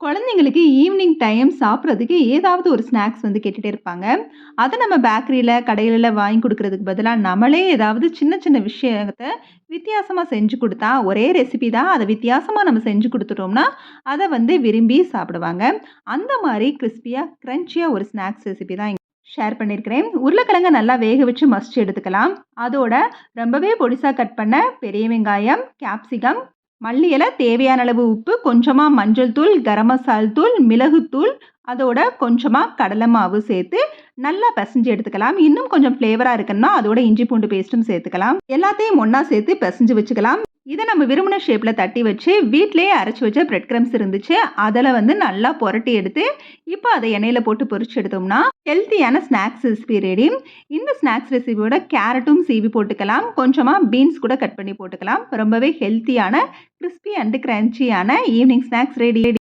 குழந்தைங்களுக்கு evening time சாப்பிட்றதுக்கு ஏதாவது ஒரு ஸ்நாக்ஸ் கேட்டுட்டே இருப்பாங்க. அத நம்ம பேக்கரியில, கடையில வாங்கி குடுக்குறதுக்கு பதிலா, நம்மளே ஏதாவது சின்ன சின்ன விஷயத்த வித்தியாசமா செஞ்சு குடுத்தா, ஒரே ரெசிபி தான். அத வித்தியாசமா நம்ம செஞ்சு குடுத்துட்டோம்னா, அத விரும்பி சாப்பிடுவாங்க. அந்த மாரி கிரிஸ்பியா, கிரன்ச்சியா ஒரு ஸ்நாக்ஸ் ரெசிபி தான் ஷேர் பண்ணியிருக்கிறேன். உருளைக்கிழங்க நல்லா வேக வச்சு மசிச்சு எடுத்துக்கலாம். அதோட ரொம்பவே பொடிசா கட் பண்ண பெரிய வெங்காயம், கேப்சிகம், மல்லி இலை, தேவையான அளவு உப்பு, கொஞ்சமா மஞ்சள் தூள், கரம் மசால் தூள், மிளகுத்தூள், அதோட கொஞ்சமா கடலை மாவு சேர்த்து நல்லா பிசைஞ்சு எடுத்துக்கலாம். இன்னும் கொஞ்சம் ஃப்ளேவரா இருக்கணும்னா, அதோட இஞ்சி பூண்டு பேஸ்ட்டும் சேர்த்துக்கலாம். எல்லாத்தையும் ஒண்ணா சேர்த்து பிசைஞ்சு வச்சுக்கலாம். இத நம்ம விரும்பின ஷேப்ல தட்டி வச்சு, வீட்லயே அரைச்சு வச்ச பிரெட் கிரம்ப்ஸ் இருந்துச்சு. அதுல நல்லா புரட்டி எடுத்து, இப்ப அத எண்ணெயில போட்டு பொரிச்சு எடுத்தோம்னா, ஹெல்த்தியான ஸ்நாக்ஸ் ரெசிபி ரெடி. இந்த ஸ்நாக்ஸ் ரெசிபியோட கேரட்டும் சீவி போட்டுக்கலாம். கொஞ்சமா பீன்ஸ் கூட கட் பண்ணி போட்டுக்கலாம். ரொம்பவே ஹெல்த்தியான கிரிஸ்பி அண்ட் கிரன்ச்சியான ஈவினிங் ஸ்நாக்ஸ் ரெடி.